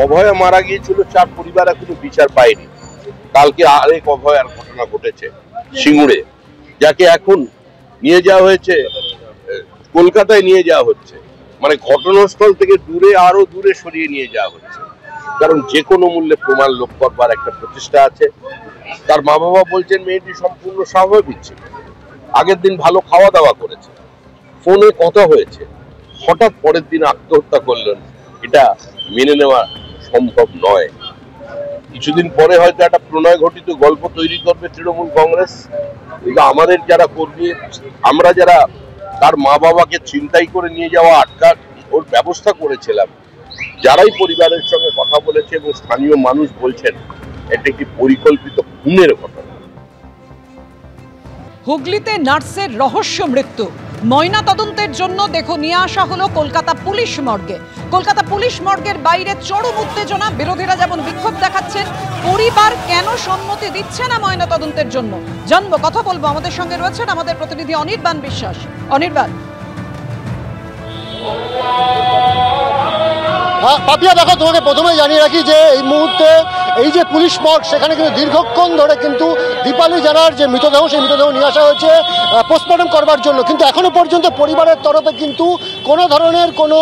অভয়া মারা গিয়েছিল, 4 পরিবার এখনো বিচার পায়নি। কালকে আরেক অভয়ার ঘটনা ঘটেছে সিঙ্গুরে, যাকে এখন নিয়ে যাওয়া হয়েছে কলকাতায়, নিয়ে যাওয়া হচ্ছে, মানে ঘটনাস্থল থেকে দূরে, আরো দূরে সরিয়ে নিয়ে যাওয়া হচ্ছে। কারণ যে কোনো মূল্যে প্রমাণ লোপ করবার একটা প্রচেষ্টা আছে। তার মা বাবা বলছেন মেয়েটি সম্পূর্ণ স্বাভাবিক ছিল, আগের দিন ভালো খাওয়া দাওয়া করেছে, ফোনে কথা হয়েছে, হঠাৎ পরের দিন আত্মহত্যা করলেন, এটা মেনে নেওয়া সম্ভব নয়। কিছুদিন পরে হয়তো একটা প্রণয় ঘটিত গল্প তৈরি করবে তৃণমূল কংগ্রেস। আমাদের যারা কর্মী, আমরা যারা তার মা বাবাকে ছিনতাই করে নিয়ে যাওয়া, আটকার ওর ব্যবস্থা করেছিলাম, যারাই পরিবারের সঙ্গে কথা বলেছে এবং স্থানীয় মানুষ বলছেন এটা একটি পরিকল্পিত খুনের ঘটনা। হুগলিতে নার্সের রহস্য মৃত্যু, ময়না তদন্তের জন্য নিয়ে আসা হলো কলকাতা পুলিশ মর্গে। কলকাতা পুলিশ মর্গের বাইরে চরম উত্তেজনা, বিরোধীরা যেমন বিক্ষোভ দেখাচ্ছেন, পরিবার কেন সম্মতি দিচ্ছে না ময়না তদন্তের জন্য জানবো, কথা বলবো। আমাদের সঙ্গে রয়েছেন আমাদের প্রতিনিধি অনির্বাণ বিশ্বাস। অনির্বাণ, পাপিয়া দেখো, তোমাকে প্রথমে জানিয়ে রাখি যে এই মুহূর্তে এই যে পুলিশ মর্গ, সেখানে কিন্তু দীর্ঘক্ষণ ধরে কিন্তু দীপালি জানার যে মৃতদেহ, সেই মৃতদেহ নিয়ে আসা হয়েছে পোস্টমর্টম করবার জন্য। কিন্তু এখনো পর্যন্ত পরিবারের তরফে কিন্তু কোনো ধরনের কোনো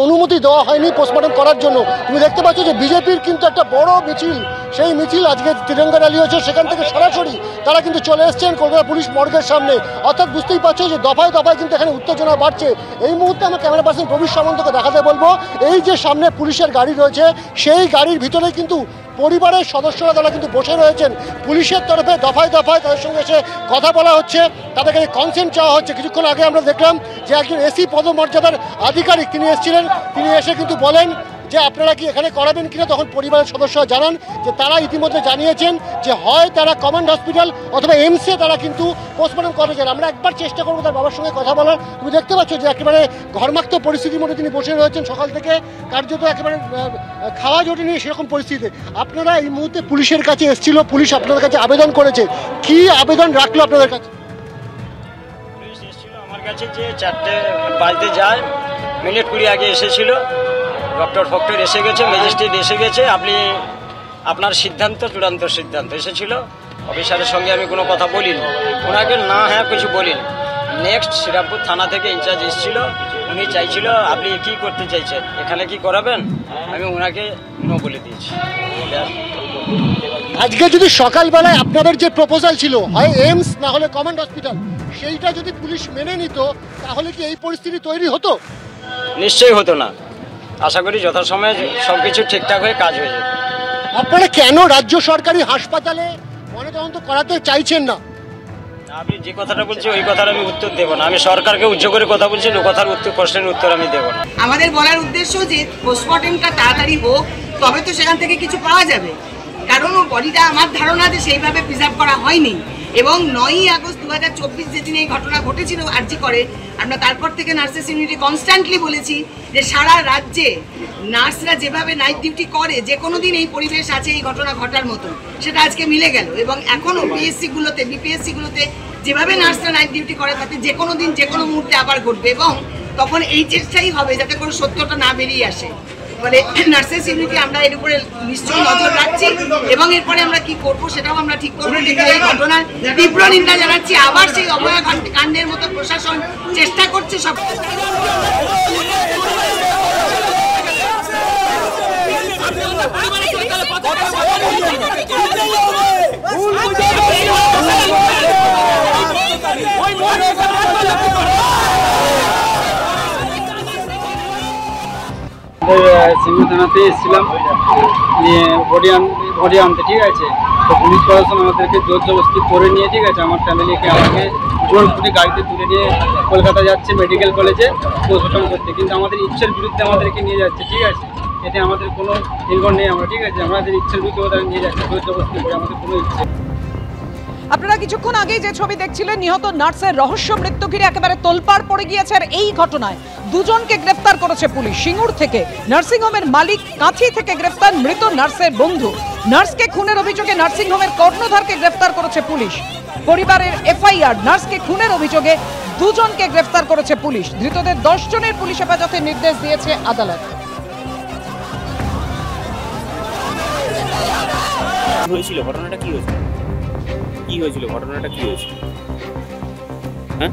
অনুমতি দেওয়া হয়নি পোস্টমর্টম করার জন্য। তুমি দেখতে পাচ্ছ যে বিজেপির কিন্তু একটা বড় মিছিল, সেই মিছিল আজকে তিরঙ্গা র্যালি হয়েছে, সেখান থেকে সরাসরি তারা কিন্তু চলে এসছেন কলকাতা পুলিশ মর্গের সামনে। অর্থাৎ বুঝতেই পারছো যে দফায় দফায় কিন্তু এখানে উত্তেজনা বাড়ছে। এই মুহূর্তে আমার ক্যামেরা পার্সন প্রবীর সামন্তকে দেখাতে বলবো, এই যে সামনে পুলিশের গাড়ি রয়েছে, সেই গাড়ির ভিতরে কিন্তু পরিবারের সদস্যরা তারা কিন্তু বসে রয়েছেন। পুলিশের তরফে দফায় দফায় তাদের সঙ্গে এসে কথা বলা হচ্ছে, তাদের কাছে কনসেন্ট চাওয়া হচ্ছে। কিছুক্ষণ আগে আমরা দেখলাম যে একজন এসি পদমর্যাদার আধিকারিক তিনি এসেছিলেন, তিনি এসে কিন্তু বলেন যে আপনারা কি এখানে করাবেন কিনা। তখন পরিবারের সদস্যরা জানান যে তারা ইতিমধ্যে জানিয়েছেন যে হয় তারা কমান্ড হসপিটাল অথবা এমসে তারা কিন্তু পোস্টমর্টম করতে চান। আমরা একবার চেষ্টা করবো তার বাবার সঙ্গে কথা বলার। তুমি দেখতে পাচ্ছ যে একেবারে ঘর্মাক্ত পরিস্থিতির মধ্যে তিনি বসে রয়েছেন, সকাল থেকে কার্যত একেবারে খাওয়া জোটে নিয়ে সেরকম পরিস্থিতিতে। আপনারা এই মুহূর্তে পুলিশের কাছে এসেছিল, পুলিশ আপনাদের কাছে আবেদন করেছে, কি আবেদন রাখলো আপনাদের কাছে? পুলিশ এসেছিল আমার কাছে যে 4টে বাজতে যায়, মিনিট 20 আগে এসেছিল। ডক্টর ফক্টর এসে গেছে, ম্যাজিস্ট্রেট এসে গেছে, আপনি আপনার সিদ্ধান্ত, চূড়ান্ত সিদ্ধান্ত এসেছিল। অফিসারের সঙ্গে আমি কোনো কথা বলিনি, ওনাকে না হ্যাঁ কিছু বলিনি। নেক্সট শ্রীরামপুর থানা থেকে ইনচার্জ এসেছিল, উনি চাইছিল আপনি কি করতে চাইছেন, এখানে কি করাবেন, আমি ওনাকে নো বলে দিয়েছি। আজকে যদি সকালবেলায় আপনাদের যে প্রপোজাল ছিল, হয় এমস না হলে কমান্ড হসপিটাল, সেইটা যদি পুলিশ মেনে নিত, তাহলে কি এই পরিস্থিতি তৈরি হতো? নিশ্চয়ই হতো না। আশা করি যথাসময়ে সব কিছু ঠিকঠাক হয়ে কাজ হয়ে যেত। আপনারা কেন রাজ্য সরকারি হাসপাতালে ময়নাতদন্ত করাতে চাইছেন না? আপনি যে কথাটা বলছেন ওই কথার আমি উত্তর দেবো না। আমি সরকারকে উচ্চ করে কথা বলছি, ও কথার উত্তর, প্রশ্নের উত্তর আমি দেবো না। আমাদের বলার উদ্দেশ্য যে পোস্টমর্টেমটা তাড়াতাড়ি হোক, তবে তো সেখান থেকে কিছু পাওয়া যাবে। কারণ ও বডিটা আমার ধারণা যে সেইভাবে প্রিজার্ভ করা হয়নি। এবং 9ই আগস্ট 2024 যেদিন এই ঘটনা ঘটেছিল আরজি করে, আমরা তারপর থেকে নার্সেস ইউনিটি কনস্ট্যান্টলি বলেছি যে সারা রাজ্যে নার্সরা যেভাবে নাইট ডিউটি করে, যে কোনো দিন এই পরিবেশ আছে এই ঘটনা ঘটার মতো, সেটা আজকে মিলে গেল। এবং এখনও পিএসসিগুলোতে, বিপিএসসিগুলোতে যেভাবে নার্সরা নাইট ডিউটি করে, তাতে যে কোনো দিন যে কোনো মুহূর্তে আবার ঘটবে। এবং তখন এই চেষ্টাই হবে যাতে কোনো সত্যটা না বেরিয়ে আসে। ফলে নার্সেস ইউনিটি আমরা এর উপরে নিশ্চয়ই নজর রাখছি এবং এরপরে আমরা কি করব সেটাও আমরা ঠিক করবো। কিন্তু এই ঘটনার তীব্র নিন্দা জানাচ্ছি। আবার সেই অভয়া কাণ্ডের মতো প্রশাসন চেষ্টা করছে সব। সিঙ্গুর থানাতে এসেছিলাম বডি আনতে, ঠিক আছে। তো পুলিশ প্রশাসন আমাদেরকে জোর জবরদস্তি করে নিয়ে, ঠিক আছে, আমার ফ্যামিলিকে আমাকে জোর করে গাড়িতে তুলে নিয়ে কলকাতা যাচ্ছে মেডিকেল কলেজে পোস্টমর্টম করতে। কিন্তু আমাদের ইচ্ছের বিরুদ্ধে আমাদেরকে নিয়ে যাচ্ছে, ঠিক আছে। এতে আমাদের কোনো নির্ভর নেই আমরা, ঠিক আছে। আমাদের ইচ্ছের বিরুদ্ধে ওরা নিয়ে যাচ্ছে জোর জবরদস্তি করে, আমাদের কোনো ইচ্ছে। আপনারা কিছুক্ষণ আগেই যে ছবি দেখছিলেন, নিহত নার্সের রহস্য মৃত্যু ঘিরে একেবারে তোলপাড় পড়ে গিয়েছে। আর এই ঘটনায় দুজনকে গ্রেফতার করেছে পুলিশ। সিঙ্গুর থেকে নার্সিংহোমের মালিক, কাঁথি থেকে গ্রেফতার মৃত নার্সের বন্ধু। নার্সকে খুনের অভিযোগে নার্সিংহোমের কর্ণধারকে গ্রেফতার করেছে পুলিশ। পরিবারের এফআইআর, নার্সকে খুনের অভিযোগে দুজনকে গ্রেফতার করেছে পুলিশ। ধৃতদের 10 জনের পুলিশ হেফাজতের নির্দেশ দিয়েছে আদালত। হয়েছিল ঘটনাটা কি হয়েছিল? কি হয়েছিল ঘটনাটা কি হয়েছিল? হ্যাঁ